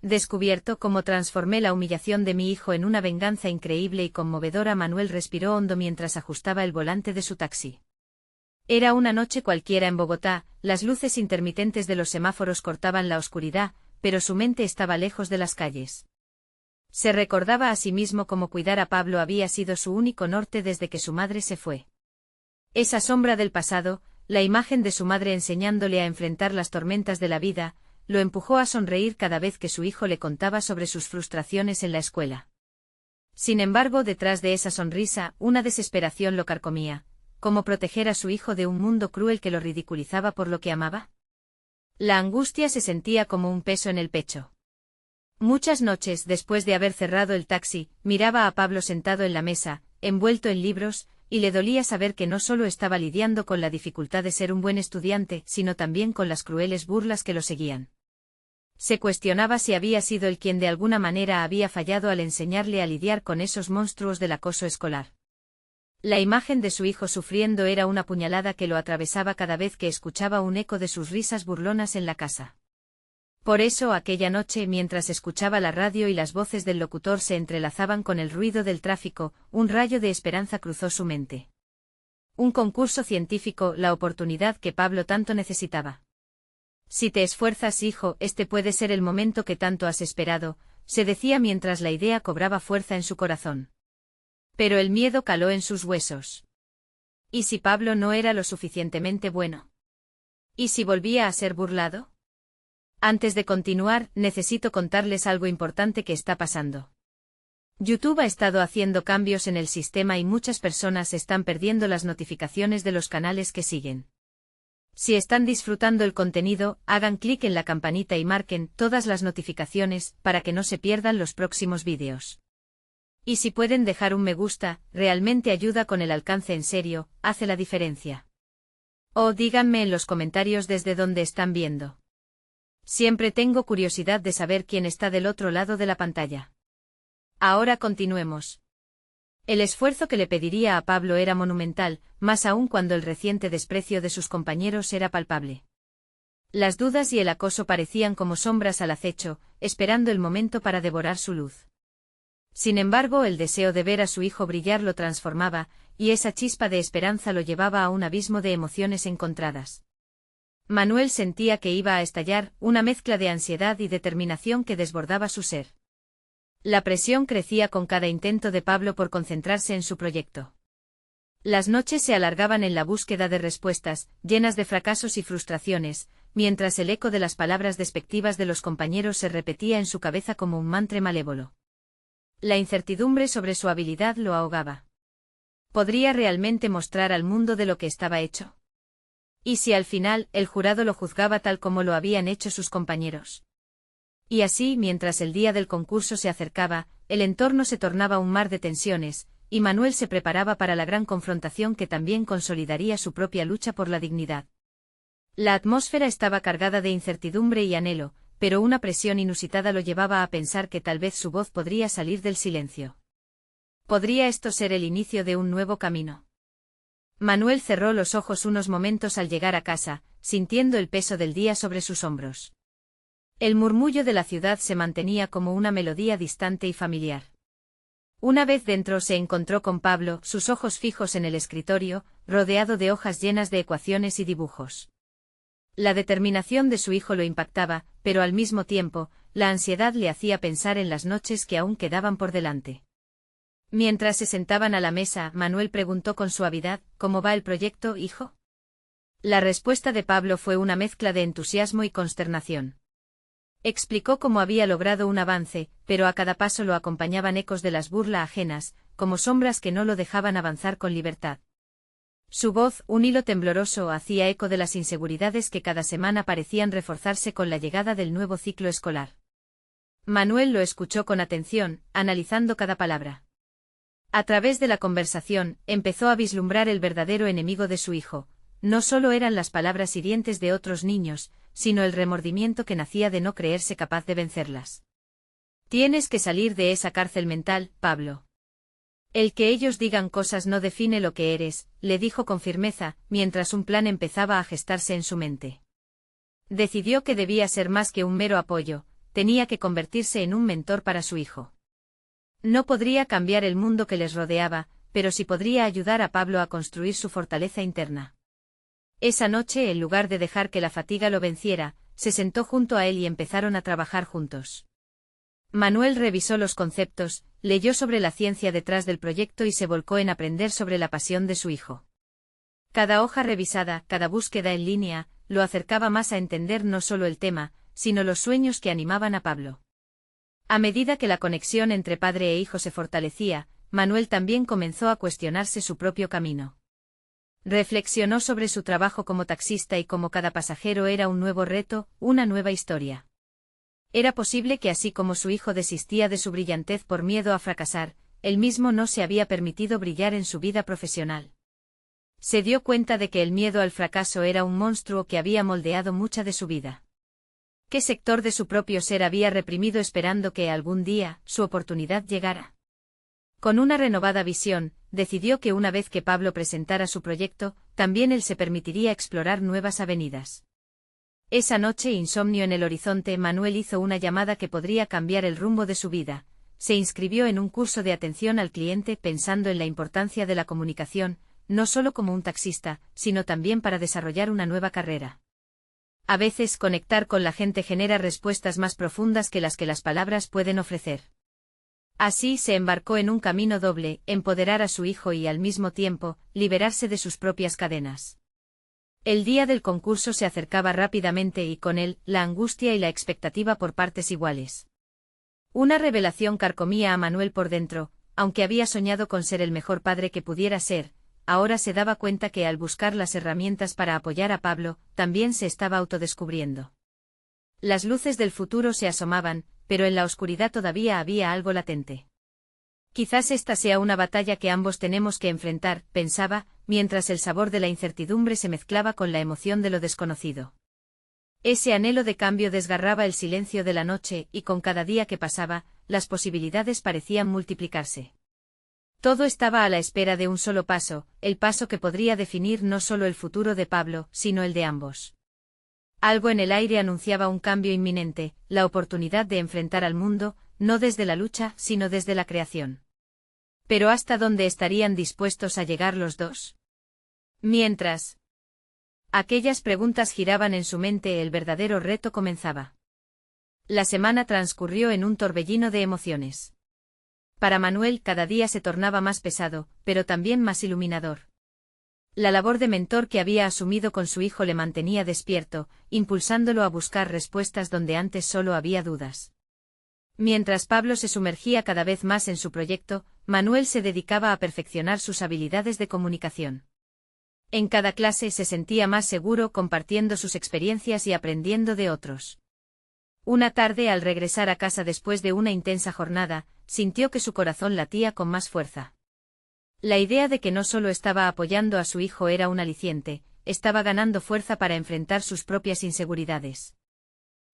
Descubierto cómo transformé la humillación de mi hijo en una venganza increíble y conmovedora. Manuel respiró hondo mientras ajustaba el volante de su taxi. Era una noche cualquiera en Bogotá, las luces intermitentes de los semáforos cortaban la oscuridad, pero su mente estaba lejos de las calles. Se recordaba a sí mismo cómo cuidar a Pablo había sido su único norte desde que su madre se fue. Esa sombra del pasado, la imagen de su madre enseñándole a enfrentar las tormentas de la vida, lo empujó a sonreír cada vez que su hijo le contaba sobre sus frustraciones en la escuela. Sin embargo, detrás de esa sonrisa, una desesperación lo carcomía. ¿Cómo proteger a su hijo de un mundo cruel que lo ridiculizaba por lo que amaba? La angustia se sentía como un peso en el pecho. Muchas noches, después de haber cerrado el taxi, miraba a Pablo sentado en la mesa, envuelto en libros, y le dolía saber que no solo estaba lidiando con la dificultad de ser un buen estudiante, sino también con las crueles burlas que lo seguían. Se cuestionaba si había sido él quien de alguna manera había fallado al enseñarle a lidiar con esos monstruos del acoso escolar. La imagen de su hijo sufriendo era una puñalada que lo atravesaba cada vez que escuchaba un eco de sus risas burlonas en la casa. Por eso aquella noche, mientras escuchaba la radio y las voces del locutor se entrelazaban con el ruido del tráfico, un rayo de esperanza cruzó su mente. Un concurso científico, la oportunidad que Pablo tanto necesitaba. Si te esfuerzas, hijo, este puede ser el momento que tanto has esperado, se decía mientras la idea cobraba fuerza en su corazón. Pero el miedo caló en sus huesos. ¿Y si Pablo no era lo suficientemente bueno? ¿Y si volvía a ser burlado? Antes de continuar, necesito contarles algo importante que está pasando. YouTube ha estado haciendo cambios en el sistema y muchas personas están perdiendo las notificaciones de los canales que siguen. Si están disfrutando el contenido, hagan clic en la campanita y marquen todas las notificaciones para que no se pierdan los próximos vídeos. Y si pueden dejar un me gusta, realmente ayuda con el alcance, en serio, hace la diferencia. O díganme en los comentarios desde dónde están viendo. Siempre tengo curiosidad de saber quién está del otro lado de la pantalla. Ahora continuemos. El esfuerzo que le pediría a Pablo era monumental, más aún cuando el reciente desprecio de sus compañeros era palpable. Las dudas y el acoso parecían como sombras al acecho, esperando el momento para devorar su luz. Sin embargo, el deseo de ver a su hijo brillar lo transformaba, y esa chispa de esperanza lo llevaba a un abismo de emociones encontradas. Manuel sentía que iba a estallar, una mezcla de ansiedad y determinación que desbordaba su ser. La presión crecía con cada intento de Pablo por concentrarse en su proyecto. Las noches se alargaban en la búsqueda de respuestas, llenas de fracasos y frustraciones, mientras el eco de las palabras despectivas de los compañeros se repetía en su cabeza como un mantra malévolo. La incertidumbre sobre su habilidad lo ahogaba. ¿Podría realmente mostrar al mundo de lo que estaba hecho? ¿Y si al final el jurado lo juzgaba tal como lo habían hecho sus compañeros? Y así, mientras el día del concurso se acercaba, el entorno se tornaba un mar de tensiones, y Manuel se preparaba para la gran confrontación que también consolidaría su propia lucha por la dignidad. La atmósfera estaba cargada de incertidumbre y anhelo, pero una presión inusitada lo llevaba a pensar que tal vez su voz podría salir del silencio. ¿Podría esto ser el inicio de un nuevo camino? Manuel cerró los ojos unos momentos al llegar a casa, sintiendo el peso del día sobre sus hombros. El murmullo de la ciudad se mantenía como una melodía distante y familiar. Una vez dentro se encontró con Pablo, sus ojos fijos en el escritorio, rodeado de hojas llenas de ecuaciones y dibujos. La determinación de su hijo lo impactaba, pero al mismo tiempo, la ansiedad le hacía pensar en las noches que aún quedaban por delante. Mientras se sentaban a la mesa, Manuel preguntó con suavidad, ¿cómo va el proyecto, hijo? La respuesta de Pablo fue una mezcla de entusiasmo y consternación. Explicó cómo había logrado un avance, pero a cada paso lo acompañaban ecos de las burlas ajenas, como sombras que no lo dejaban avanzar con libertad. Su voz, un hilo tembloroso, hacía eco de las inseguridades que cada semana parecían reforzarse con la llegada del nuevo ciclo escolar. Manuel lo escuchó con atención, analizando cada palabra. A través de la conversación, empezó a vislumbrar el verdadero enemigo de su hijo. No solo eran las palabras hirientes de otros niños, sino el remordimiento que nacía de no creerse capaz de vencerlas. Tienes que salir de esa cárcel mental, Pablo. El que ellos digan cosas no define lo que eres, le dijo con firmeza, mientras un plan empezaba a gestarse en su mente. Decidió que debía ser más que un mero apoyo, tenía que convertirse en un mentor para su hijo. No podría cambiar el mundo que les rodeaba, pero sí podría ayudar a Pablo a construir su fortaleza interna. Esa noche, en lugar de dejar que la fatiga lo venciera, se sentó junto a él y empezaron a trabajar juntos. Manuel revisó los conceptos, leyó sobre la ciencia detrás del proyecto y se volcó en aprender sobre la pasión de su hijo. Cada hoja revisada, cada búsqueda en línea, lo acercaba más a entender no solo el tema, sino los sueños que animaban a Pablo. A medida que la conexión entre padre e hijo se fortalecía, Manuel también comenzó a cuestionarse su propio camino. Reflexionó sobre su trabajo como taxista y cómo cada pasajero era un nuevo reto, una nueva historia. Era posible que así como su hijo desistía de su brillantez por miedo a fracasar, él mismo no se había permitido brillar en su vida profesional. Se dio cuenta de que el miedo al fracaso era un monstruo que había moldeado mucha de su vida. ¿Qué sector de su propio ser había reprimido esperando que algún día su oportunidad llegara? Con una renovada visión, decidió que una vez que Pablo presentara su proyecto, también él se permitiría explorar nuevas avenidas. Esa noche, insomnio en el horizonte, Manuel hizo una llamada que podría cambiar el rumbo de su vida. Se inscribió en un curso de atención al cliente pensando en la importancia de la comunicación, no solo como un taxista, sino también para desarrollar una nueva carrera. A veces conectar con la gente genera respuestas más profundas que las palabras pueden ofrecer. Así se embarcó en un camino doble, empoderar a su hijo y al mismo tiempo, liberarse de sus propias cadenas. El día del concurso se acercaba rápidamente y con él, la angustia y la expectativa por partes iguales. Una revelación carcomía a Manuel por dentro, aunque había soñado con ser el mejor padre que pudiera ser, ahora se daba cuenta que al buscar las herramientas para apoyar a Pablo, también se estaba autodescubriendo. Las luces del futuro se asomaban, pero en la oscuridad todavía había algo latente. Quizás esta sea una batalla que ambos tenemos que enfrentar, pensaba, mientras el sabor de la incertidumbre se mezclaba con la emoción de lo desconocido. Ese anhelo de cambio desgarraba el silencio de la noche y con cada día que pasaba, las posibilidades parecían multiplicarse. Todo estaba a la espera de un solo paso, el paso que podría definir no solo el futuro de Pablo, sino el de ambos. Algo en el aire anunciaba un cambio inminente, la oportunidad de enfrentar al mundo, no desde la lucha, sino desde la creación. Pero ¿hasta dónde estarían dispuestos a llegar los dos? Mientras aquellas preguntas giraban en su mente, el verdadero reto comenzaba. La semana transcurrió en un torbellino de emociones. Para Manuel cada día se tornaba más pesado, pero también más iluminador. La labor de mentor que había asumido con su hijo le mantenía despierto, impulsándolo a buscar respuestas donde antes solo había dudas. Mientras Pablo se sumergía cada vez más en su proyecto, Manuel se dedicaba a perfeccionar sus habilidades de comunicación. En cada clase se sentía más seguro compartiendo sus experiencias y aprendiendo de otros. Una tarde, al regresar a casa después de una intensa jornada, sintió que su corazón latía con más fuerza. La idea de que no solo estaba apoyando a su hijo era un aliciente, estaba ganando fuerza para enfrentar sus propias inseguridades.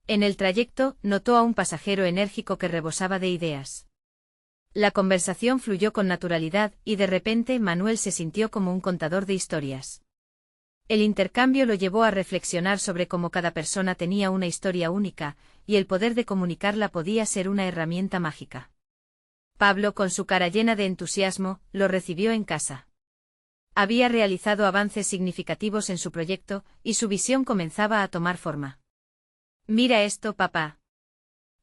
En el trayecto, notó a un pasajero enérgico que rebosaba de ideas. La conversación fluyó con naturalidad y de repente Manuel se sintió como un contador de historias. El intercambio lo llevó a reflexionar sobre cómo cada persona tenía una historia única, y el poder de comunicarla podía ser una herramienta mágica. Pablo, con su cara llena de entusiasmo, lo recibió en casa. Había realizado avances significativos en su proyecto, y su visión comenzaba a tomar forma. «Mira esto, papá»,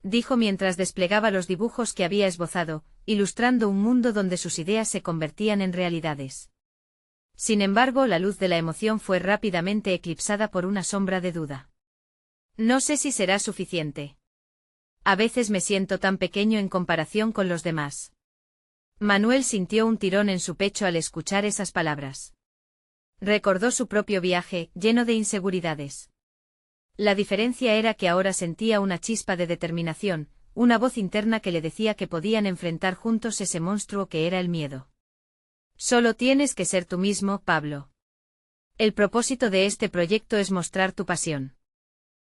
dijo mientras desplegaba los dibujos que había esbozado, ilustrando un mundo donde sus ideas se convertían en realidades. Sin embargo, la luz de la emoción fue rápidamente eclipsada por una sombra de duda. «No sé si será suficiente. A veces me siento tan pequeño en comparación con los demás». Manuel sintió un tirón en su pecho al escuchar esas palabras. Recordó su propio viaje, lleno de inseguridades. La diferencia era que ahora sentía una chispa de determinación, una voz interna que le decía que podían enfrentar juntos ese monstruo que era el miedo. «Solo tienes que ser tú mismo, Pablo. El propósito de este proyecto es mostrar tu pasión.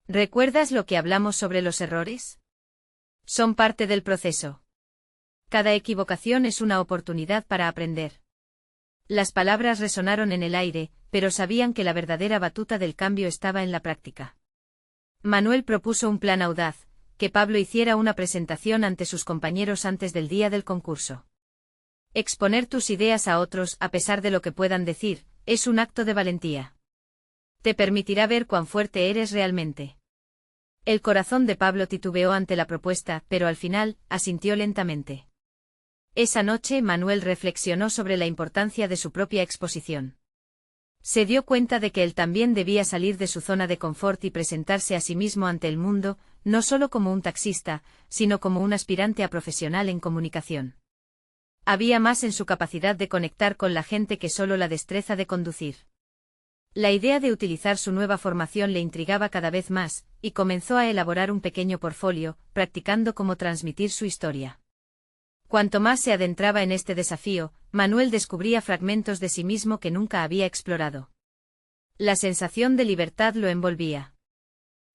¿Recuerdas lo que hablamos sobre los errores? Son parte del proceso. Cada equivocación es una oportunidad para aprender». Las palabras resonaron en el aire, pero sabían que la verdadera batuta del cambio estaba en la práctica. Manuel propuso un plan audaz: que Pablo hiciera una presentación ante sus compañeros antes del día del concurso. Exponer tus ideas a otros, a pesar de lo que puedan decir, es un acto de valentía. Te permitirá ver cuán fuerte eres realmente. El corazón de Pablo titubeó ante la propuesta, pero al final, asintió lentamente. Esa noche Manuel reflexionó sobre la importancia de su propia exposición. Se dio cuenta de que él también debía salir de su zona de confort y presentarse a sí mismo ante el mundo, no solo como un taxista, sino como un aspirante a profesional en comunicación. Había más en su capacidad de conectar con la gente que solo la destreza de conducir. La idea de utilizar su nueva formación le intrigaba cada vez más, y comenzó a elaborar un pequeño portfolio, practicando cómo transmitir su historia. Cuanto más se adentraba en este desafío, Manuel descubría fragmentos de sí mismo que nunca había explorado. La sensación de libertad lo envolvía.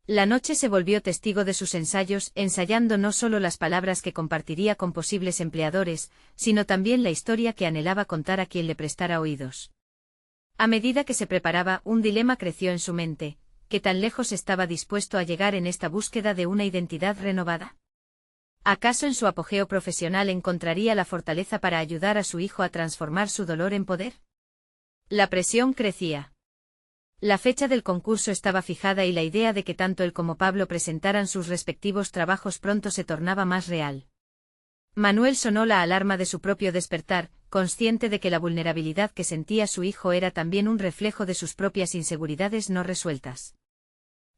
La noche se volvió testigo de sus ensayos, ensayando no solo las palabras que compartiría con posibles empleadores, sino también la historia que anhelaba contar a quien le prestara oídos. A medida que se preparaba, un dilema creció en su mente: ¿qué tan lejos estaba dispuesto a llegar en esta búsqueda de una identidad renovada? ¿Acaso en su apogeo profesional encontraría la fortaleza para ayudar a su hijo a transformar su dolor en poder? La presión crecía. La fecha del concurso estaba fijada y la idea de que tanto él como Pablo presentaran sus respectivos trabajos pronto se tornaba más real. Manuel sonó la alarma de su propio despertar, consciente de que la vulnerabilidad que sentía su hijo era también un reflejo de sus propias inseguridades no resueltas.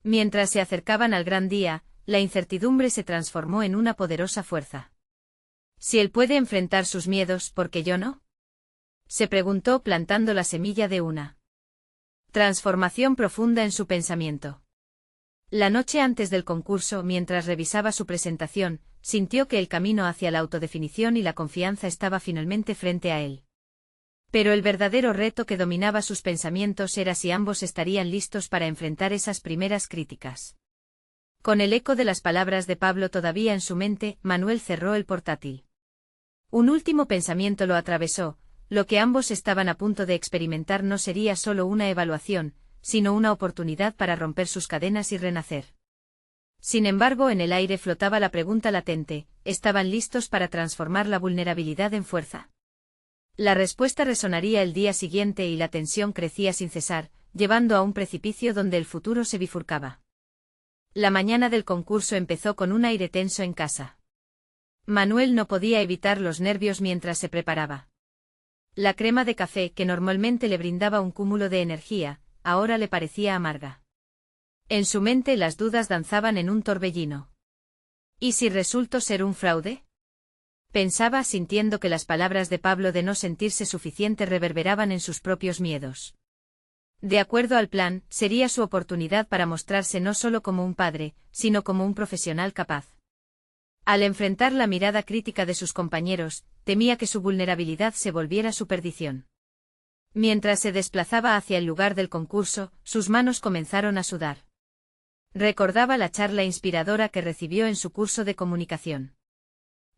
Mientras se acercaban al gran día, la incertidumbre se transformó en una poderosa fuerza. Si él puede enfrentar sus miedos, ¿por qué yo no? Se preguntó, plantando la semilla de una transformación profunda en su pensamiento. La noche antes del concurso, mientras revisaba su presentación, sintió que el camino hacia la autodefinición y la confianza estaba finalmente frente a él. Pero el verdadero reto que dominaba sus pensamientos era si ambos estarían listos para enfrentar esas primeras críticas. Con el eco de las palabras de Pablo todavía en su mente, Manuel cerró el portátil. Un último pensamiento lo atravesó: lo que ambos estaban a punto de experimentar no sería solo una evaluación, sino una oportunidad para romper sus cadenas y renacer. Sin embargo, en el aire flotaba la pregunta latente: ¿estaban listos para transformar la vulnerabilidad en fuerza? La respuesta resonaría el día siguiente y la tensión crecía sin cesar, llevando a un precipicio donde el futuro se bifurcaba. La mañana del concurso empezó con un aire tenso en casa. Manuel no podía evitar los nervios mientras se preparaba. La crema de café, que normalmente le brindaba un cúmulo de energía, ahora le parecía amarga. En su mente las dudas danzaban en un torbellino. ¿Y si resultó ser un fraude? Pensaba, sintiendo que las palabras de Pablo de no sentirse suficiente reverberaban en sus propios miedos. De acuerdo al plan, sería su oportunidad para mostrarse no solo como un padre, sino como un profesional capaz. Al enfrentar la mirada crítica de sus compañeros, temía que su vulnerabilidad se volviera su perdición. Mientras se desplazaba hacia el lugar del concurso, sus manos comenzaron a sudar. Recordaba la charla inspiradora que recibió en su curso de comunicación.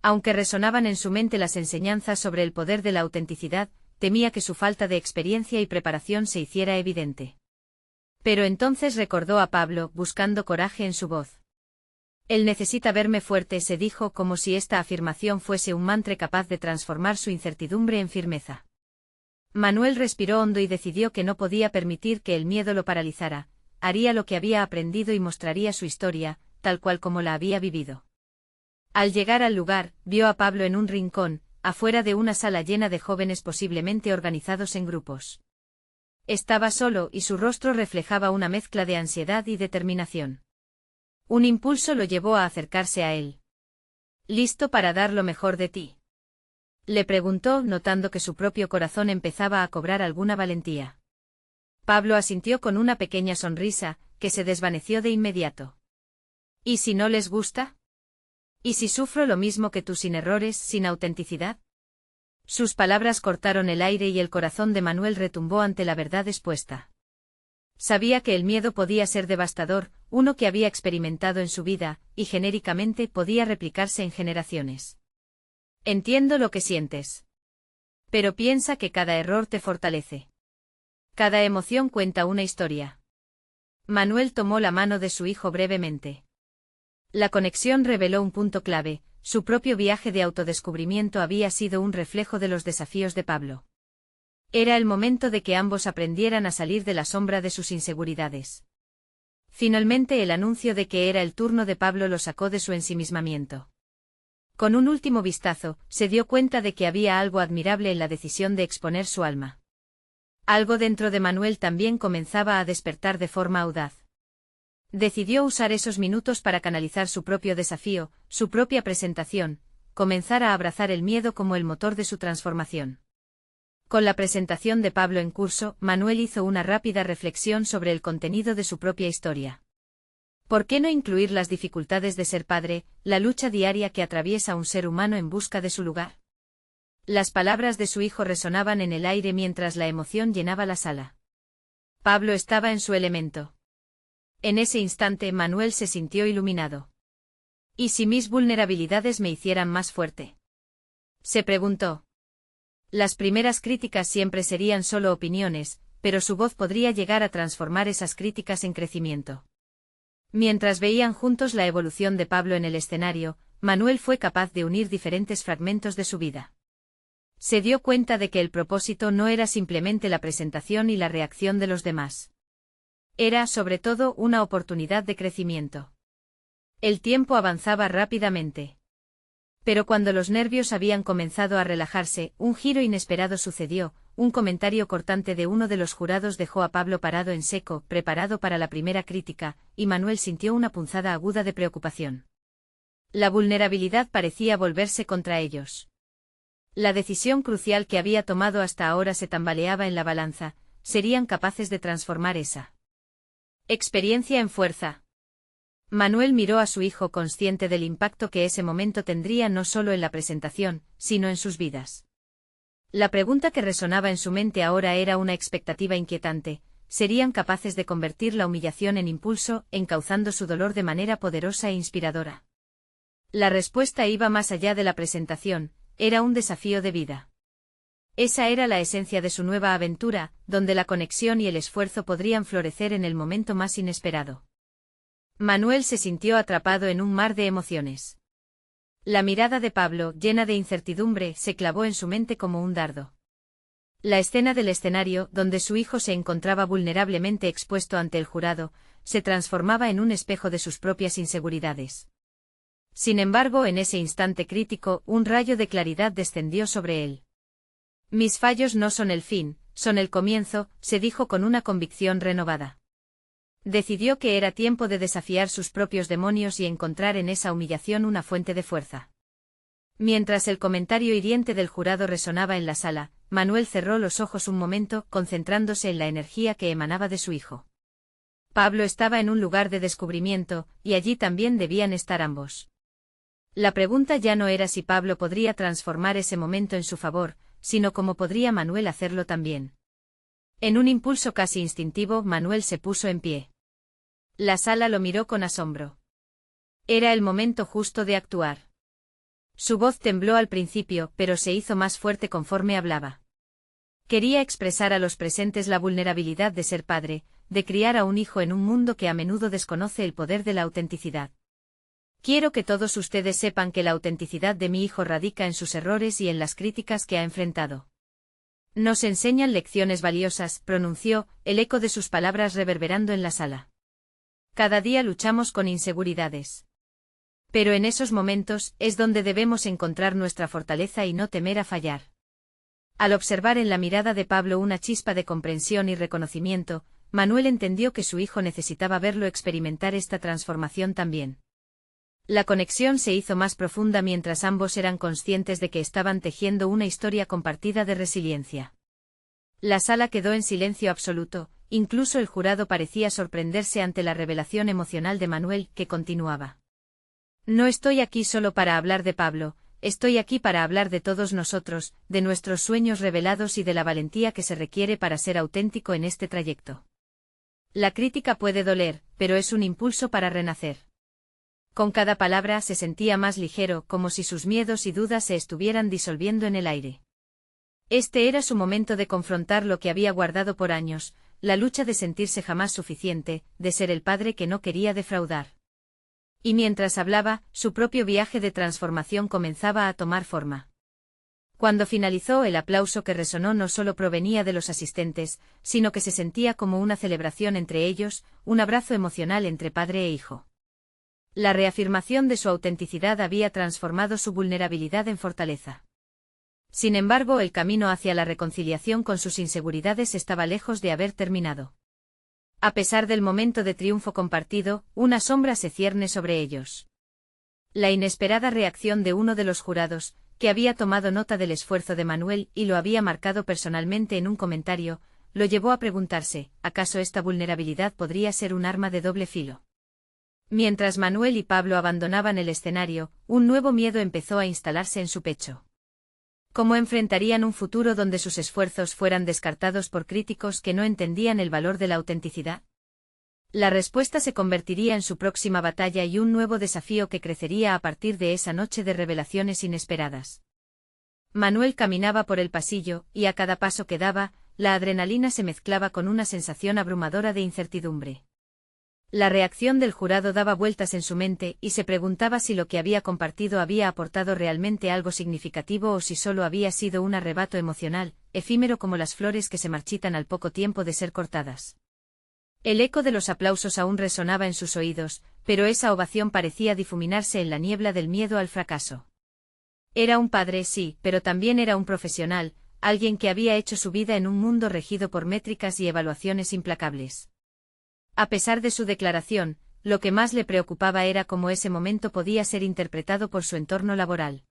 Aunque resonaban en su mente las enseñanzas sobre el poder de la autenticidad, temía que su falta de experiencia y preparación se hiciera evidente. Pero entonces recordó a Pablo, buscando coraje en su voz. Él necesita verme fuerte, se dijo, como si esta afirmación fuese un mantra capaz de transformar su incertidumbre en firmeza. Manuel respiró hondo y decidió que no podía permitir que el miedo lo paralizara. Haría lo que había aprendido y mostraría su historia, tal cual como la había vivido. Al llegar al lugar, vio a Pablo en un rincón, afuera de una sala llena de jóvenes posiblemente organizados en grupos. Estaba solo y su rostro reflejaba una mezcla de ansiedad y determinación. Un impulso lo llevó a acercarse a él. ¿Listo para dar lo mejor de ti?, le preguntó, notando que su propio corazón empezaba a cobrar alguna valentía. Pablo asintió con una pequeña sonrisa, que se desvaneció de inmediato. ¿Y si no les gusta? ¿Y si sufro lo mismo que tú, sin errores, sin autenticidad? Sus palabras cortaron el aire y el corazón de Manuel retumbó ante la verdad expuesta. Sabía que el miedo podía ser devastador, uno que había experimentado en su vida, y genéricamente podía replicarse en generaciones. Entiendo lo que sientes. Pero piensa que cada error te fortalece. Cada emoción cuenta una historia. Manuel tomó la mano de su hijo brevemente. La conexión reveló un punto clave: su propio viaje de autodescubrimiento había sido un reflejo de los desafíos de Pablo. Era el momento de que ambos aprendieran a salir de la sombra de sus inseguridades. Finalmente el anuncio de que era el turno de Pablo lo sacó de su ensimismamiento. Con un último vistazo, se dio cuenta de que había algo admirable en la decisión de exponer su alma. Algo dentro de Manuel también comenzaba a despertar de forma audaz. Decidió usar esos minutos para canalizar su propio desafío, su propia presentación, comenzar a abrazar el miedo como el motor de su transformación. Con la presentación de Pablo en curso, Manuel hizo una rápida reflexión sobre el contenido de su propia historia. ¿Por qué no incluir las dificultades de ser padre, la lucha diaria que atraviesa un ser humano en busca de su lugar? Las palabras de su hijo resonaban en el aire mientras la emoción llenaba la sala. Pablo estaba en su elemento. En ese instante Manuel se sintió iluminado. ¿Y si mis vulnerabilidades me hicieran más fuerte? Se preguntó. Las primeras críticas siempre serían solo opiniones, pero su voz podría llegar a transformar esas críticas en crecimiento. Mientras veían juntos la evolución de Pablo en el escenario, Manuel fue capaz de unir diferentes fragmentos de su vida. Se dio cuenta de que el propósito no era simplemente la presentación y la reacción de los demás. Era, sobre todo, una oportunidad de crecimiento. El tiempo avanzaba rápidamente. Pero cuando los nervios habían comenzado a relajarse, un giro inesperado sucedió. Un comentario cortante de uno de los jurados dejó a Pablo parado en seco, preparado para la primera crítica, y Manuel sintió una punzada aguda de preocupación. La vulnerabilidad parecía volverse contra ellos. La decisión crucial que había tomado hasta ahora se tambaleaba en la balanza. ¿Serían capaces de transformar esa experiencia en fuerza? Manuel miró a su hijo consciente del impacto que ese momento tendría no solo en la presentación, sino en sus vidas. La pregunta que resonaba en su mente ahora era una expectativa inquietante: ¿serían capaces de convertir la humillación en impulso, encauzando su dolor de manera poderosa e inspiradora? La respuesta iba más allá de la presentación, era un desafío de vida. Esa era la esencia de su nueva aventura, donde la conexión y el esfuerzo podrían florecer en el momento más inesperado. Manuel se sintió atrapado en un mar de emociones. La mirada de Pablo, llena de incertidumbre, se clavó en su mente como un dardo. La escena del escenario, donde su hijo se encontraba vulnerablemente expuesto ante el jurado, se transformaba en un espejo de sus propias inseguridades. Sin embargo, en ese instante crítico, un rayo de claridad descendió sobre él. Mis fallos no son el fin, son el comienzo, se dijo con una convicción renovada. Decidió que era tiempo de desafiar sus propios demonios y encontrar en esa humillación una fuente de fuerza. Mientras el comentario hiriente del jurado resonaba en la sala, Manuel cerró los ojos un momento, concentrándose en la energía que emanaba de su hijo. Pablo estaba en un lugar de descubrimiento, y allí también debían estar ambos. La pregunta ya no era si Pablo podría transformar ese momento en su favor, sino cómo podría Manuel hacerlo también. En un impulso casi instintivo, Manuel se puso en pie. La sala lo miró con asombro. Era el momento justo de actuar. Su voz tembló al principio, pero se hizo más fuerte conforme hablaba. Quería expresar a los presentes la vulnerabilidad de ser padre, de criar a un hijo en un mundo que a menudo desconoce el poder de la autenticidad. Quiero que todos ustedes sepan que la autenticidad de mi hijo radica en sus errores y en las críticas que ha enfrentado. Nos enseñan lecciones valiosas, pronunció, el eco de sus palabras reverberando en la sala. Cada día luchamos con inseguridades. Pero en esos momentos es donde debemos encontrar nuestra fortaleza y no temer a fallar. Al observar en la mirada de Pablo una chispa de comprensión y reconocimiento, Manuel entendió que su hijo necesitaba verlo experimentar esta transformación también. La conexión se hizo más profunda mientras ambos eran conscientes de que estaban tejiendo una historia compartida de resiliencia. La sala quedó en silencio absoluto, incluso el jurado parecía sorprenderse ante la revelación emocional de Manuel, que continuaba. No estoy aquí solo para hablar de Pablo, estoy aquí para hablar de todos nosotros, de nuestros sueños revelados y de la valentía que se requiere para ser auténtico en este trayecto. La crítica puede doler, pero es un impulso para renacer. Con cada palabra se sentía más ligero, como si sus miedos y dudas se estuvieran disolviendo en el aire. Este era su momento de confrontar lo que había guardado por años, la lucha de sentirse jamás suficiente, de ser el padre que no quería defraudar. Y mientras hablaba, su propio viaje de transformación comenzaba a tomar forma. Cuando finalizó, el aplauso que resonó no solo provenía de los asistentes, sino que se sentía como una celebración entre ellos, un abrazo emocional entre padre e hijo. La reafirmación de su autenticidad había transformado su vulnerabilidad en fortaleza. Sin embargo, el camino hacia la reconciliación con sus inseguridades estaba lejos de haber terminado. A pesar del momento de triunfo compartido, una sombra se cierne sobre ellos. La inesperada reacción de uno de los jurados, que había tomado nota del esfuerzo de Manuel y lo había marcado personalmente en un comentario, lo llevó a preguntarse, ¿acaso esta vulnerabilidad podría ser un arma de doble filo? Mientras Manuel y Pablo abandonaban el escenario, un nuevo miedo empezó a instalarse en su pecho. ¿Cómo enfrentarían un futuro donde sus esfuerzos fueran descartados por críticos que no entendían el valor de la autenticidad? La respuesta se convertiría en su próxima batalla y un nuevo desafío que crecería a partir de esa noche de revelaciones inesperadas. Manuel caminaba por el pasillo, y a cada paso que daba, la adrenalina se mezclaba con una sensación abrumadora de incertidumbre. La reacción del jurado daba vueltas en su mente y se preguntaba si lo que había compartido había aportado realmente algo significativo o si solo había sido un arrebato emocional, efímero como las flores que se marchitan al poco tiempo de ser cortadas. El eco de los aplausos aún resonaba en sus oídos, pero esa ovación parecía difuminarse en la niebla del miedo al fracaso. Era un padre, sí, pero también era un profesional, alguien que había hecho su vida en un mundo regido por métricas y evaluaciones implacables. A pesar de su declaración, lo que más le preocupaba era cómo ese momento podía ser interpretado por su entorno laboral.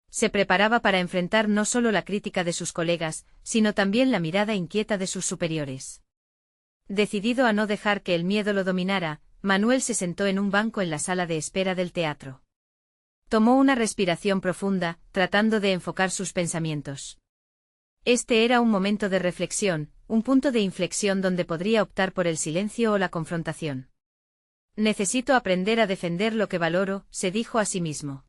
Se preparaba para enfrentar no solo la crítica de sus colegas, sino también la mirada inquieta de sus superiores. Decidido a no dejar que el miedo lo dominara, Manuel se sentó en un banco en la sala de espera del teatro. Tomó una respiración profunda, tratando de enfocar sus pensamientos. Este era un momento de reflexión, un punto de inflexión donde podría optar por el silencio o la confrontación. Necesito aprender a defender lo que valoro, se dijo a sí mismo.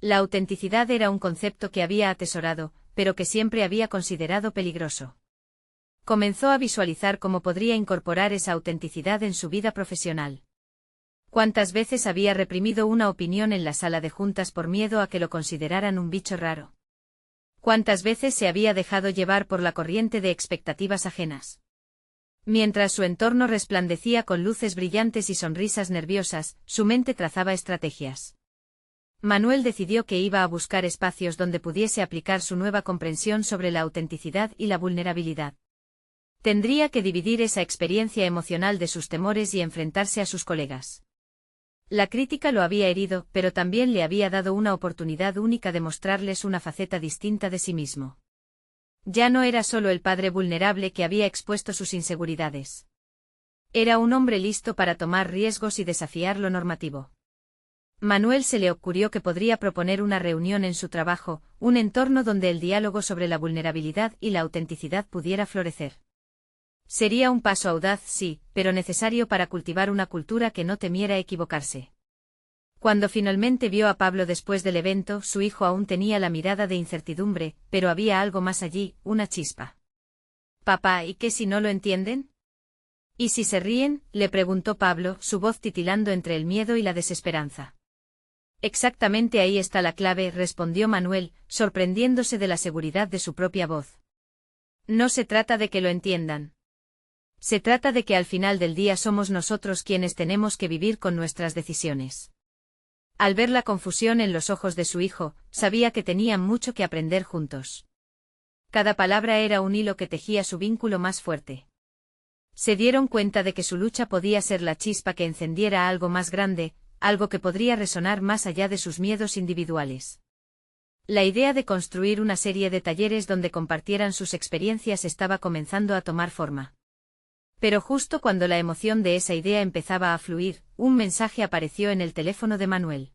La autenticidad era un concepto que había atesorado, pero que siempre había considerado peligroso. Comenzó a visualizar cómo podría incorporar esa autenticidad en su vida profesional. ¿Cuántas veces había reprimido una opinión en la sala de juntas por miedo a que lo consideraran un bicho raro? ¿Cuántas veces se había dejado llevar por la corriente de expectativas ajenas? Mientras su entorno resplandecía con luces brillantes y sonrisas nerviosas, su mente trazaba estrategias. Manuel decidió que iba a buscar espacios donde pudiese aplicar su nueva comprensión sobre la autenticidad y la vulnerabilidad. Tendría que dividir esa experiencia emocional de sus temores y enfrentarse a sus colegas. La crítica lo había herido, pero también le había dado una oportunidad única de mostrarles una faceta distinta de sí mismo. Ya no era solo el padre vulnerable que había expuesto sus inseguridades. Era un hombre listo para tomar riesgos y desafiar lo normativo. Manuel se le ocurrió que podría proponer una reunión en su trabajo, un entorno donde el diálogo sobre la vulnerabilidad y la autenticidad pudiera florecer. Sería un paso audaz, sí, pero necesario para cultivar una cultura que no temiera equivocarse. Cuando finalmente vio a Pablo después del evento, su hijo aún tenía la mirada de incertidumbre, pero había algo más allí, una chispa. «Papá, ¿y qué si no lo entienden?» «¿Y si se ríen?», le preguntó Pablo, su voz titilando entre el miedo y la desesperanza. «Exactamente ahí está la clave», respondió Manuel, sorprendiéndose de la seguridad de su propia voz. «No se trata de que lo entiendan. Se trata de que al final del día somos nosotros quienes tenemos que vivir con nuestras decisiones». Al ver la confusión en los ojos de su hijo, sabía que tenían mucho que aprender juntos. Cada palabra era un hilo que tejía su vínculo más fuerte. Se dieron cuenta de que su lucha podía ser la chispa que encendiera algo más grande, algo que podría resonar más allá de sus miedos individuales. La idea de construir una serie de talleres donde compartieran sus experiencias estaba comenzando a tomar forma. Pero justo cuando la emoción de esa idea empezaba a fluir, un mensaje apareció en el teléfono de Manuel.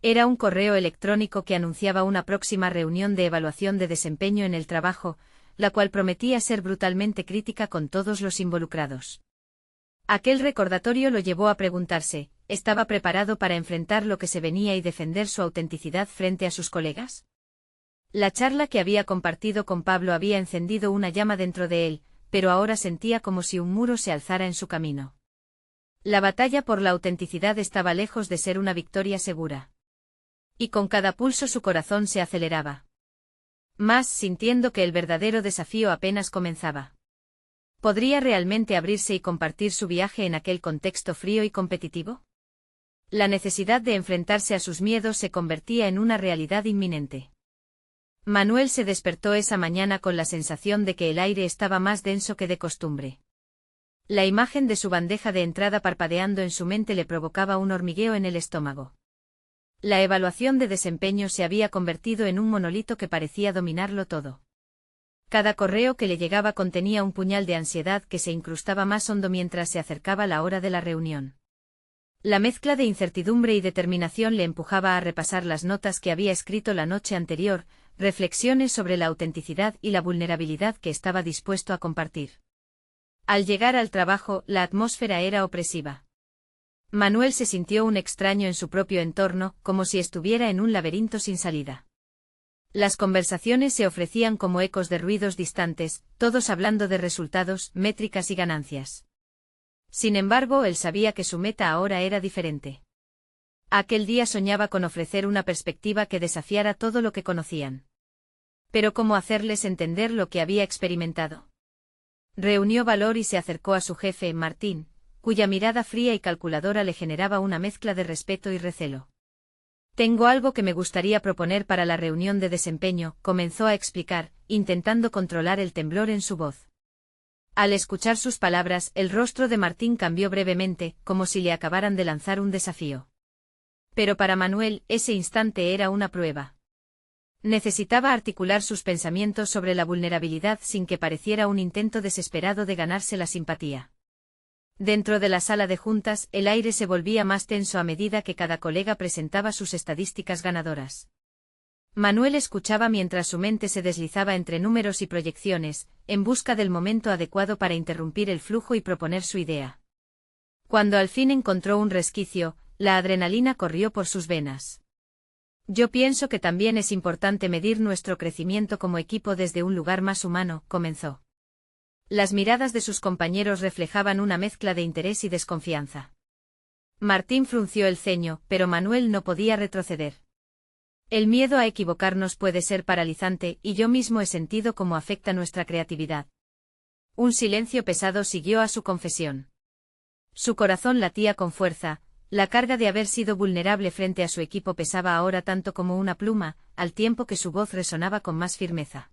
Era un correo electrónico que anunciaba una próxima reunión de evaluación de desempeño en el trabajo, la cual prometía ser brutalmente crítica con todos los involucrados. Aquel recordatorio lo llevó a preguntarse, ¿estaba preparado para enfrentar lo que se venía y defender su autenticidad frente a sus colegas? La charla que había compartido con Pablo había encendido una llama dentro de él, pero ahora sentía como si un muro se alzara en su camino. La batalla por la autenticidad estaba lejos de ser una victoria segura. Y con cada pulso su corazón se aceleraba. Más sintiendo que el verdadero desafío apenas comenzaba. ¿Podría realmente abrirse y compartir su viaje en aquel contexto frío y competitivo? La necesidad de enfrentarse a sus miedos se convertía en una realidad inminente. Manuel se despertó esa mañana con la sensación de que el aire estaba más denso que de costumbre. La imagen de su bandeja de entrada parpadeando en su mente le provocaba un hormigueo en el estómago. La evaluación de desempeño se había convertido en un monolito que parecía dominarlo todo. Cada correo que le llegaba contenía un puñal de ansiedad que se incrustaba más hondo mientras se acercaba la hora de la reunión. La mezcla de incertidumbre y determinación le empujaba a repasar las notas que había escrito la noche anterior, reflexiones sobre la autenticidad y la vulnerabilidad que estaba dispuesto a compartir. Al llegar al trabajo, la atmósfera era opresiva. Manuel se sintió un extraño en su propio entorno, como si estuviera en un laberinto sin salida. Las conversaciones se ofrecían como ecos de ruidos distantes, todos hablando de resultados, métricas y ganancias. Sin embargo, él sabía que su meta ahora era diferente. Aquel día soñaba con ofrecer una perspectiva que desafiara todo lo que conocían. Pero ¿cómo hacerles entender lo que había experimentado? Reunió valor y se acercó a su jefe, Martín, cuya mirada fría y calculadora le generaba una mezcla de respeto y recelo. Tengo algo que me gustaría proponer para la reunión de desempeño, comenzó a explicar, intentando controlar el temblor en su voz. Al escuchar sus palabras, el rostro de Martín cambió brevemente, como si le acabaran de lanzar un desafío. Pero para Manuel, ese instante era una prueba. Necesitaba articular sus pensamientos sobre la vulnerabilidad sin que pareciera un intento desesperado de ganarse la simpatía. Dentro de la sala de juntas, el aire se volvía más tenso a medida que cada colega presentaba sus estadísticas ganadoras. Manuel escuchaba mientras su mente se deslizaba entre números y proyecciones, en busca del momento adecuado para interrumpir el flujo y proponer su idea. Cuando al fin encontró un resquicio, la adrenalina corrió por sus venas. Yo pienso que también es importante medir nuestro crecimiento como equipo desde un lugar más humano, comenzó. Las miradas de sus compañeros reflejaban una mezcla de interés y desconfianza. Martín frunció el ceño, pero Manuel no podía retroceder. El miedo a equivocarnos puede ser paralizante, y yo mismo he sentido cómo afecta nuestra creatividad. Un silencio pesado siguió a su confesión. Su corazón latía con fuerza, la carga de haber sido vulnerable frente a su equipo pesaba ahora tanto como una pluma, al tiempo que su voz resonaba con más firmeza.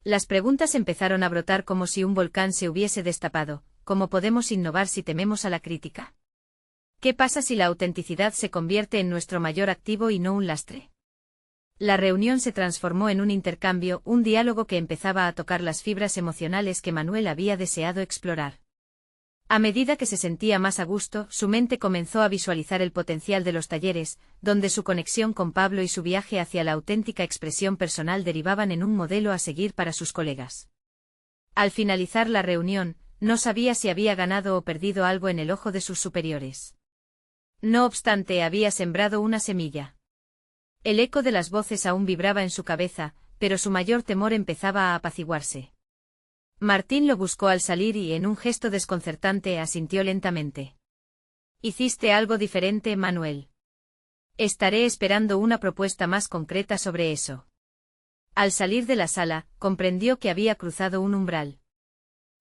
Las preguntas empezaron a brotar como si un volcán se hubiese destapado. ¿Cómo podemos innovar si tememos a la crítica? ¿Qué pasa si la autenticidad se convierte en nuestro mayor activo y no un lastre? La reunión se transformó en un intercambio, un diálogo que empezaba a tocar las fibras emocionales que Manuel había deseado explorar. A medida que se sentía más a gusto, su mente comenzó a visualizar el potencial de los talleres, donde su conexión con Pablo y su viaje hacia la auténtica expresión personal derivaban en un modelo a seguir para sus colegas. Al finalizar la reunión, no sabía si había ganado o perdido algo en el ojo de sus superiores. No obstante, había sembrado una semilla. El eco de las voces aún vibraba en su cabeza, pero su mayor temor empezaba a apaciguarse. Martín lo buscó al salir y en un gesto desconcertante asintió lentamente. Hiciste algo diferente, Manuel. Estaré esperando una propuesta más concreta sobre eso. Al salir de la sala, comprendió que había cruzado un umbral.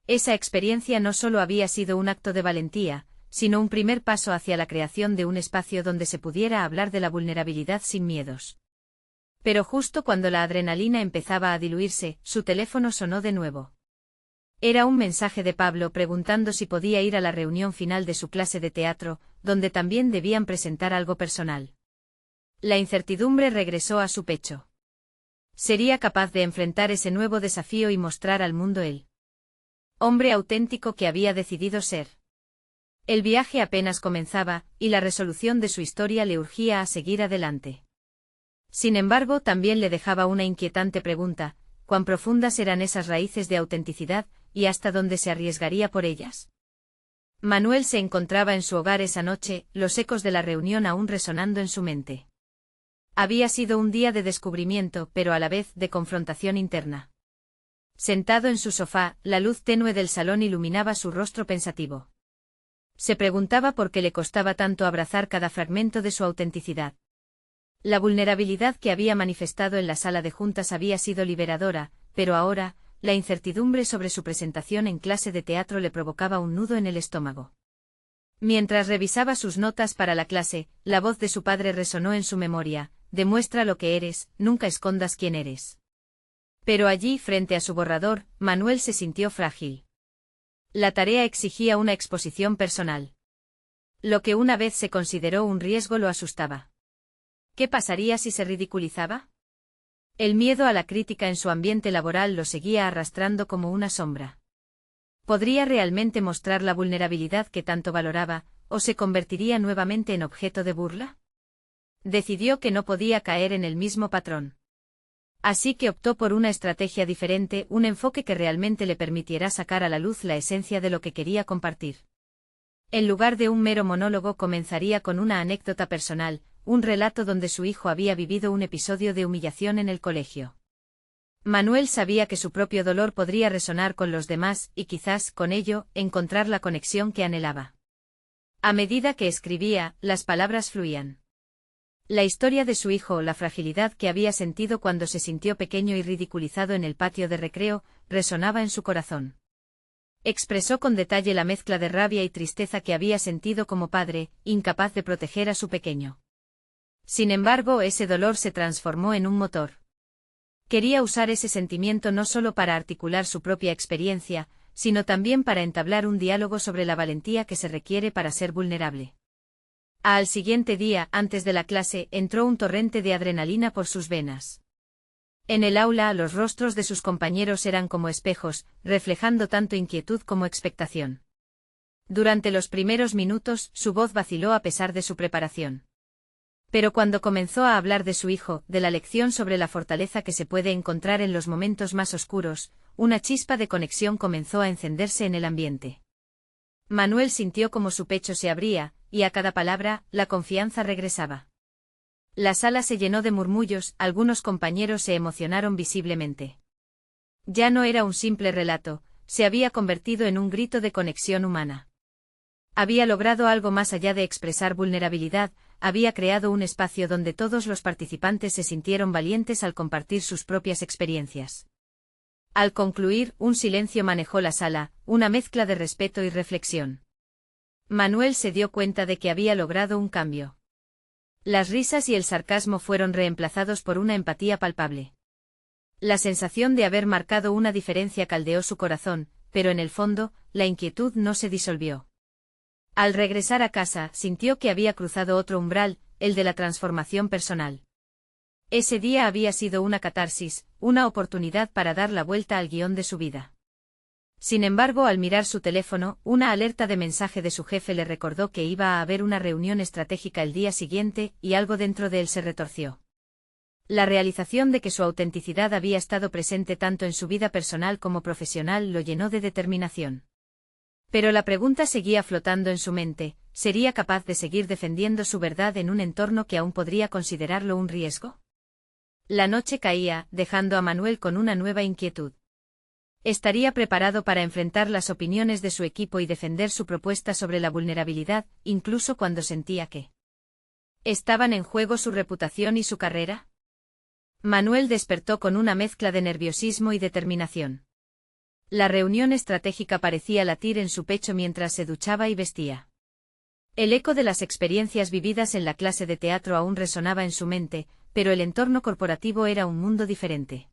Esa experiencia no solo había sido un acto de valentía, sino un primer paso hacia la creación de un espacio donde se pudiera hablar de la vulnerabilidad sin miedos. Pero justo cuando la adrenalina empezaba a diluirse, su teléfono sonó de nuevo. Era un mensaje de Pablo preguntando si podía ir a la reunión final de su clase de teatro, donde también debían presentar algo personal. La incertidumbre regresó a su pecho. ¿Sería capaz de enfrentar ese nuevo desafío y mostrar al mundo el hombre auténtico que había decidido ser? El viaje apenas comenzaba, y la resolución de su historia le urgía a seguir adelante. Sin embargo, también le dejaba una inquietante pregunta: ¿cuán profundas eran esas raíces de autenticidad, y hasta dónde se arriesgaría por ellas? Manuel se encontraba en su hogar esa noche, los ecos de la reunión aún resonando en su mente. Había sido un día de descubrimiento, pero a la vez de confrontación interna. Sentado en su sofá, la luz tenue del salón iluminaba su rostro pensativo. Se preguntaba por qué le costaba tanto abrazar cada fragmento de su autenticidad. La vulnerabilidad que había manifestado en la sala de juntas había sido liberadora, pero ahora, la incertidumbre sobre su presentación en clase de teatro le provocaba un nudo en el estómago. Mientras revisaba sus notas para la clase, la voz de su padre resonó en su memoria: demuestra lo que eres, nunca escondas quién eres. Pero allí, frente a su borrador, Manuel se sintió frágil. La tarea exigía una exposición personal. Lo que una vez se consideró un riesgo lo asustaba. ¿Qué pasaría si se ridiculizaba? El miedo a la crítica en su ambiente laboral lo seguía arrastrando como una sombra. ¿Podría realmente mostrar la vulnerabilidad que tanto valoraba, o se convertiría nuevamente en objeto de burla? Decidió que no podía caer en el mismo patrón. Así que optó por una estrategia diferente, un enfoque que realmente le permitiera sacar a la luz la esencia de lo que quería compartir. En lugar de un mero monólogo, comenzaría con una anécdota personal, un relato donde su hijo había vivido un episodio de humillación en el colegio. Manuel sabía que su propio dolor podría resonar con los demás y quizás, con ello, encontrar la conexión que anhelaba. A medida que escribía, las palabras fluían. La historia de su hijo, la fragilidad que había sentido cuando se sintió pequeño y ridiculizado en el patio de recreo, resonaba en su corazón. Expresó con detalle la mezcla de rabia y tristeza que había sentido como padre, incapaz de proteger a su pequeño. Sin embargo, ese dolor se transformó en un motor. Quería usar ese sentimiento no solo para articular su propia experiencia, sino también para entablar un diálogo sobre la valentía que se requiere para ser vulnerable. Al siguiente día, antes de la clase, entró un torrente de adrenalina por sus venas. En el aula, los rostros de sus compañeros eran como espejos, reflejando tanto inquietud como expectación. Durante los primeros minutos, su voz vaciló a pesar de su preparación. Pero cuando comenzó a hablar de su hijo, de la lección sobre la fortaleza que se puede encontrar en los momentos más oscuros, una chispa de conexión comenzó a encenderse en el ambiente. Manuel sintió como su pecho se abría, y a cada palabra, la confianza regresaba. La sala se llenó de murmullos, algunos compañeros se emocionaron visiblemente. Ya no era un simple relato, se había convertido en un grito de conexión humana. Había logrado algo más allá de expresar vulnerabilidad, había creado un espacio donde todos los participantes se sintieron valientes al compartir sus propias experiencias. Al concluir, un silencio manejó la sala, una mezcla de respeto y reflexión. Manuel se dio cuenta de que había logrado un cambio. Las risas y el sarcasmo fueron reemplazados por una empatía palpable. La sensación de haber marcado una diferencia caldeó su corazón, pero en el fondo, la inquietud no se disolvió. Al regresar a casa, sintió que había cruzado otro umbral, el de la transformación personal. Ese día había sido una catarsis, una oportunidad para dar la vuelta al guión de su vida. Sin embargo, al mirar su teléfono, una alerta de mensaje de su jefe le recordó que iba a haber una reunión estratégica el día siguiente, y algo dentro de él se retorció. La realización de que su autenticidad había estado presente tanto en su vida personal como profesional lo llenó de determinación. Pero la pregunta seguía flotando en su mente: ¿sería capaz de seguir defendiendo su verdad en un entorno que aún podría considerarlo un riesgo? La noche caía, dejando a Manuel con una nueva inquietud. ¿Estaría preparado para enfrentar las opiniones de su equipo y defender su propuesta sobre la vulnerabilidad, incluso cuando sentía que estaban en juego su reputación y su carrera? Manuel despertó con una mezcla de nerviosismo y determinación. La reunión estratégica parecía latir en su pecho mientras se duchaba y vestía. El eco de las experiencias vividas en la clase de teatro aún resonaba en su mente, pero el entorno corporativo era un mundo diferente.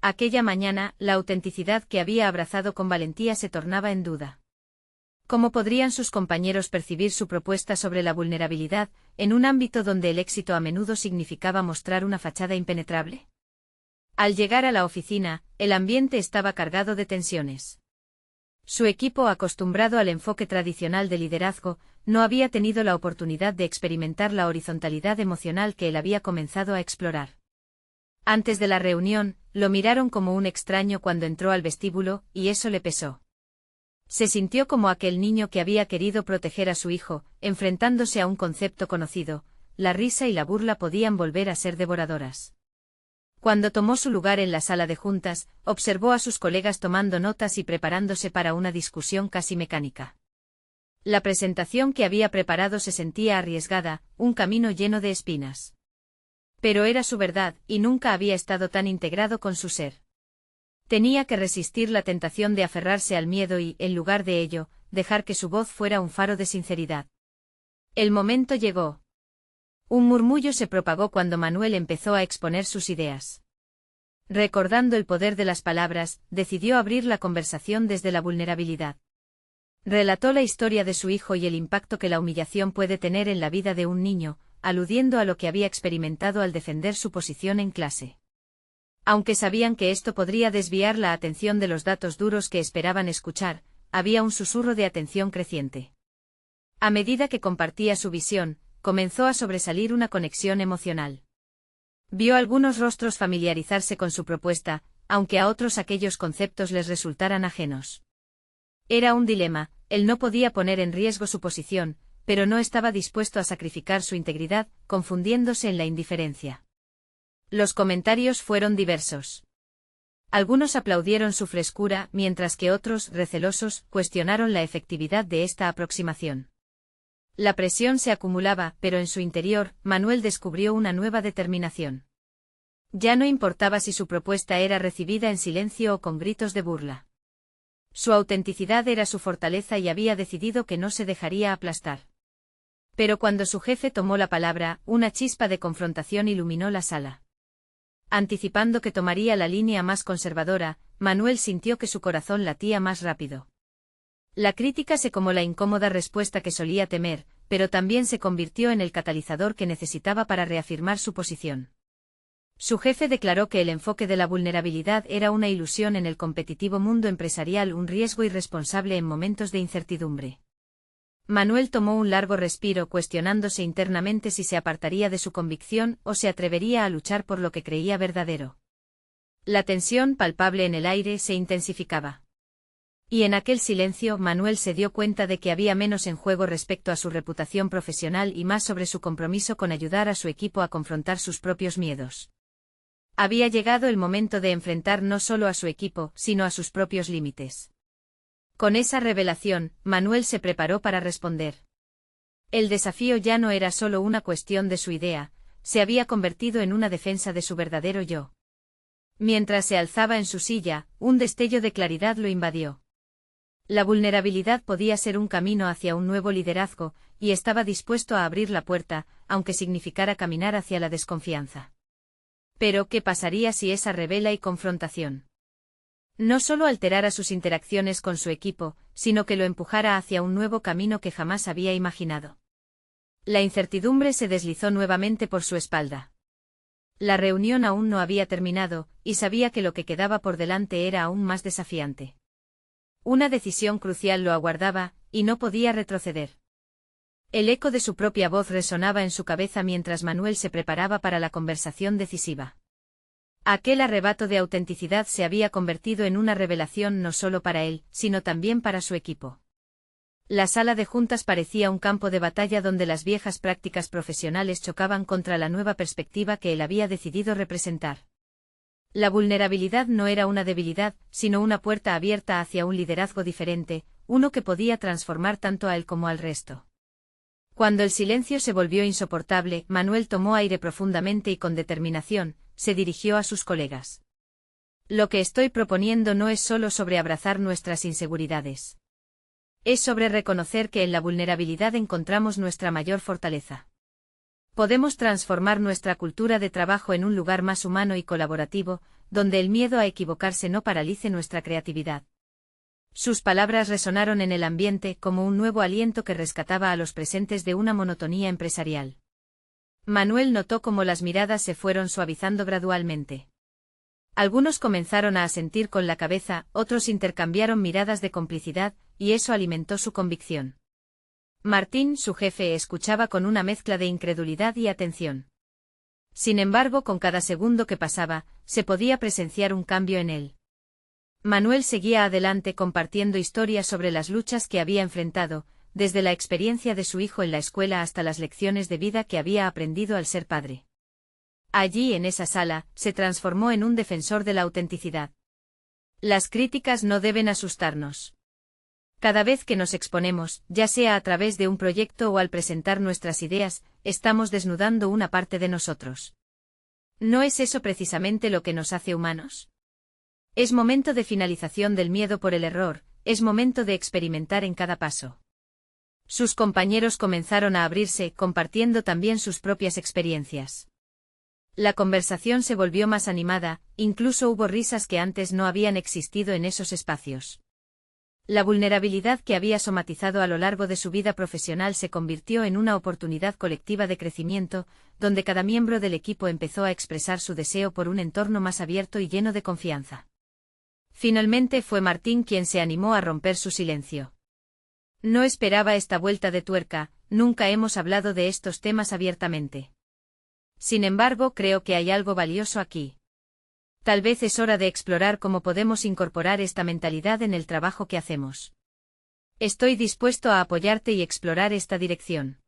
Aquella mañana, la autenticidad que había abrazado con valentía se tornaba en duda. ¿Cómo podrían sus compañeros percibir su propuesta sobre la vulnerabilidad, en un ámbito donde el éxito a menudo significaba mostrar una fachada impenetrable? Al llegar a la oficina, el ambiente estaba cargado de tensiones. Su equipo, acostumbrado al enfoque tradicional de liderazgo, no había tenido la oportunidad de experimentar la horizontalidad emocional que él había comenzado a explorar. Antes de la reunión, lo miraron como un extraño cuando entró al vestíbulo, y eso le pesó. Se sintió como aquel niño que había querido proteger a su hijo, enfrentándose a un concepto conocido: la risa y la burla podían volver a ser devoradoras. Cuando tomó su lugar en la sala de juntas, observó a sus colegas tomando notas y preparándose para una discusión casi mecánica. La presentación que había preparado se sentía arriesgada, un camino lleno de espinas. Pero era su verdad, y nunca había estado tan integrado con su ser. Tenía que resistir la tentación de aferrarse al miedo y, en lugar de ello, dejar que su voz fuera un faro de sinceridad. El momento llegó. Un murmullo se propagó cuando Manuel empezó a exponer sus ideas. Recordando el poder de las palabras, decidió abrir la conversación desde la vulnerabilidad. Relató la historia de su hijo y el impacto que la humillación puede tener en la vida de un niño, aludiendo a lo que había experimentado al defender su posición en clase. Aunque sabían que esto podría desviar la atención de los datos duros que esperaban escuchar, había un susurro de atención creciente. A medida que compartía su visión, comenzó a sobresalir una conexión emocional. Vio algunos rostros familiarizarse con su propuesta, aunque a otros aquellos conceptos les resultaran ajenos. Era un dilema, él no podía poner en riesgo su posición, pero no estaba dispuesto a sacrificar su integridad, confundiéndose en la indiferencia. Los comentarios fueron diversos. Algunos aplaudieron su frescura, mientras que otros, recelosos, cuestionaron la efectividad de esta aproximación. La presión se acumulaba, pero en su interior, Manuel descubrió una nueva determinación. Ya no importaba si su propuesta era recibida en silencio o con gritos de burla. Su autenticidad era su fortaleza y había decidido que no se dejaría aplastar. Pero cuando su jefe tomó la palabra, una chispa de confrontación iluminó la sala. Anticipando que tomaría la línea más conservadora, Manuel sintió que su corazón latía más rápido. La crítica se como la incómoda respuesta que solía temer, pero también se convirtió en el catalizador que necesitaba para reafirmar su posición. Su jefe declaró que el enfoque de la vulnerabilidad era una ilusión en el competitivo mundo empresarial, un riesgo irresponsable en momentos de incertidumbre. Manuel tomó un largo respiro, cuestionándose internamente si se apartaría de su convicción o se atrevería a luchar por lo que creía verdadero. La tensión palpable en el aire se intensificaba. Y en aquel silencio Manuel se dio cuenta de que había menos en juego respecto a su reputación profesional y más sobre su compromiso con ayudar a su equipo a confrontar sus propios miedos. Había llegado el momento de enfrentar no solo a su equipo, sino a sus propios límites. Con esa revelación, Manuel se preparó para responder. El desafío ya no era solo una cuestión de su idea, se había convertido en una defensa de su verdadero yo. Mientras se alzaba en su silla, un destello de claridad lo invadió. La vulnerabilidad podía ser un camino hacia un nuevo liderazgo, y estaba dispuesto a abrir la puerta, aunque significara caminar hacia la desconfianza. Pero, ¿qué pasaría si esa revela y confrontación no solo alterara sus interacciones con su equipo, sino que lo empujara hacia un nuevo camino que jamás había imaginado? La incertidumbre se deslizó nuevamente por su espalda. La reunión aún no había terminado, y sabía que lo que quedaba por delante era aún más desafiante. Una decisión crucial lo aguardaba, y no podía retroceder. El eco de su propia voz resonaba en su cabeza mientras Manuel se preparaba para la conversación decisiva. Aquel arrebato de autenticidad se había convertido en una revelación no solo para él, sino también para su equipo. La sala de juntas parecía un campo de batalla donde las viejas prácticas profesionales chocaban contra la nueva perspectiva que él había decidido representar. La vulnerabilidad no era una debilidad, sino una puerta abierta hacia un liderazgo diferente, uno que podía transformar tanto a él como al resto. Cuando el silencio se volvió insoportable, Manuel tomó aire profundamente y con determinación, se dirigió a sus colegas. Lo que estoy proponiendo no es solo sobre abrazar nuestras inseguridades. Es sobre reconocer que en la vulnerabilidad encontramos nuestra mayor fortaleza. Podemos transformar nuestra cultura de trabajo en un lugar más humano y colaborativo, donde el miedo a equivocarse no paralice nuestra creatividad. Sus palabras resonaron en el ambiente como un nuevo aliento que rescataba a los presentes de una monotonía empresarial. Manuel notó cómo las miradas se fueron suavizando gradualmente. Algunos comenzaron a asentir con la cabeza, otros intercambiaron miradas de complicidad, y eso alimentó su convicción. Martín, su jefe, escuchaba con una mezcla de incredulidad y atención. Sin embargo, con cada segundo que pasaba, se podía presenciar un cambio en él. Manuel seguía adelante compartiendo historias sobre las luchas que había enfrentado, desde la experiencia de su hijo en la escuela hasta las lecciones de vida que había aprendido al ser padre. Allí, en esa sala, se transformó en un defensor de la autenticidad. Las críticas no deben asustarnos. Cada vez que nos exponemos, ya sea a través de un proyecto o al presentar nuestras ideas, estamos desnudando una parte de nosotros. ¿No es eso precisamente lo que nos hace humanos? Es momento de finalización del miedo por el error, es momento de experimentar en cada paso. Sus compañeros comenzaron a abrirse, compartiendo también sus propias experiencias. La conversación se volvió más animada, incluso hubo risas que antes no habían existido en esos espacios. La vulnerabilidad que había somatizado a lo largo de su vida profesional se convirtió en una oportunidad colectiva de crecimiento, donde cada miembro del equipo empezó a expresar su deseo por un entorno más abierto y lleno de confianza. Finalmente fue Martín quien se animó a romper su silencio. No esperaba esta vuelta de tuerca, nunca hemos hablado de estos temas abiertamente. Sin embargo, creo que hay algo valioso aquí. Tal vez es hora de explorar cómo podemos incorporar esta mentalidad en el trabajo que hacemos. Estoy dispuesto a apoyarte y explorar esta dirección.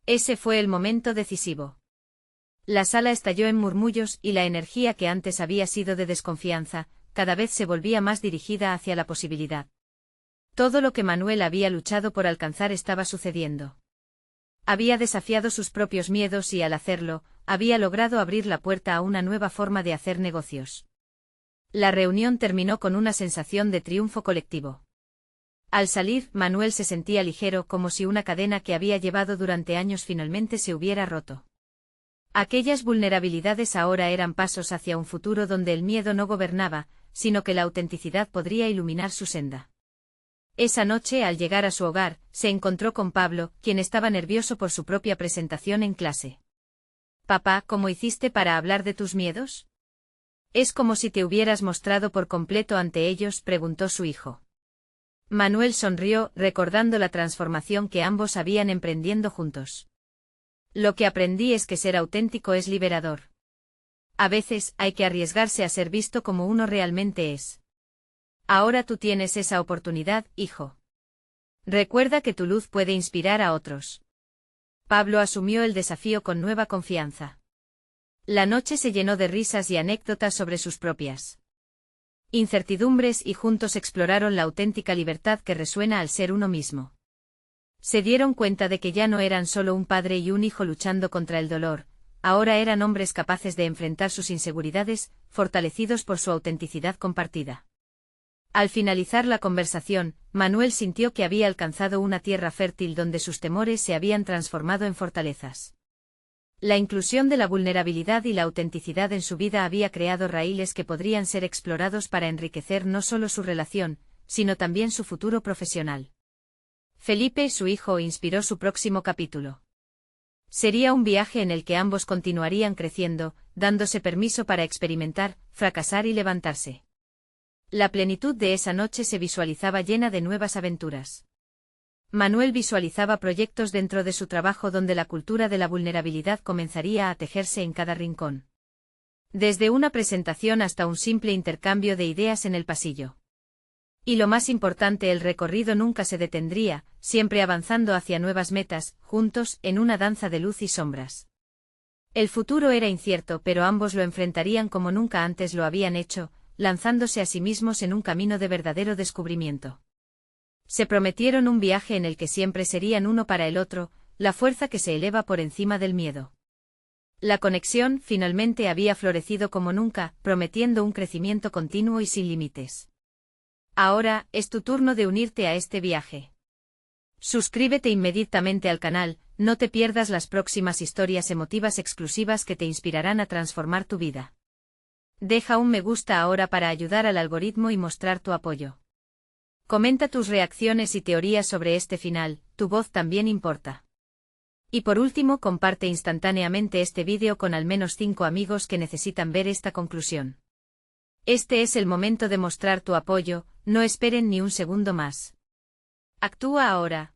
Ese fue el momento decisivo. La sala estalló en murmullos y la energía que antes había sido de desconfianza, cada vez se volvía más dirigida hacia la posibilidad. Todo lo que Manuel había luchado por alcanzar estaba sucediendo. Había desafiado sus propios miedos y al hacerlo, había logrado abrir la puerta a una nueva forma de hacer negocios. La reunión terminó con una sensación de triunfo colectivo. Al salir, Manuel se sentía ligero como si una cadena que había llevado durante años finalmente se hubiera roto. Aquellas vulnerabilidades ahora eran pasos hacia un futuro donde el miedo no gobernaba, sino que la autenticidad podría iluminar su senda. Esa noche, al llegar a su hogar, se encontró con Pablo, quien estaba nervioso por su propia presentación en clase. «Papá, ¿cómo hiciste para hablar de tus miedos? ¿Es como si te hubieras mostrado por completo ante ellos?», preguntó su hijo. Manuel sonrió, recordando la transformación que ambos habían emprendiendo juntos. «Lo que aprendí es que ser auténtico es liberador. A veces, hay que arriesgarse a ser visto como uno realmente es. Ahora tú tienes esa oportunidad, hijo. Recuerda que tu luz puede inspirar a otros». Pablo asumió el desafío con nueva confianza. La noche se llenó de risas y anécdotas sobre sus propias incertidumbres y juntos exploraron la auténtica libertad que resuena al ser uno mismo. Se dieron cuenta de que ya no eran solo un padre y un hijo luchando contra el dolor, ahora eran hombres capaces de enfrentar sus inseguridades, fortalecidos por su autenticidad compartida. Al finalizar la conversación, Manuel sintió que había alcanzado una tierra fértil donde sus temores se habían transformado en fortalezas. La inclusión de la vulnerabilidad y la autenticidad en su vida había creado raíles que podrían ser explorados para enriquecer no solo su relación, sino también su futuro profesional. Felipe, su hijo, inspiró su próximo capítulo. Sería un viaje en el que ambos continuarían creciendo, dándose permiso para experimentar, fracasar y levantarse. La plenitud de esa noche se visualizaba llena de nuevas aventuras. Manuel visualizaba proyectos dentro de su trabajo donde la cultura de la vulnerabilidad comenzaría a tejerse en cada rincón. Desde una presentación hasta un simple intercambio de ideas en el pasillo. Y lo más importante, el recorrido nunca se detendría, siempre avanzando hacia nuevas metas, juntos, en una danza de luz y sombras. El futuro era incierto, pero ambos lo enfrentarían como nunca antes lo habían hecho, lanzándose a sí mismos en un camino de verdadero descubrimiento. Se prometieron un viaje en el que siempre serían uno para el otro, la fuerza que se eleva por encima del miedo. La conexión finalmente había florecido como nunca, prometiendo un crecimiento continuo y sin límites. Ahora, es tu turno de unirte a este viaje. Suscríbete inmediatamente al canal, no te pierdas las próximas historias emotivas exclusivas que te inspirarán a transformar tu vida. Deja un me gusta ahora para ayudar al algoritmo y mostrar tu apoyo. Comenta tus reacciones y teorías sobre este final, tu voz también importa. Y por último, comparte instantáneamente este vídeo con al menos 5 amigos que necesitan ver esta conclusión. Este es el momento de mostrar tu apoyo, no esperen ni un segundo más. Actúa ahora.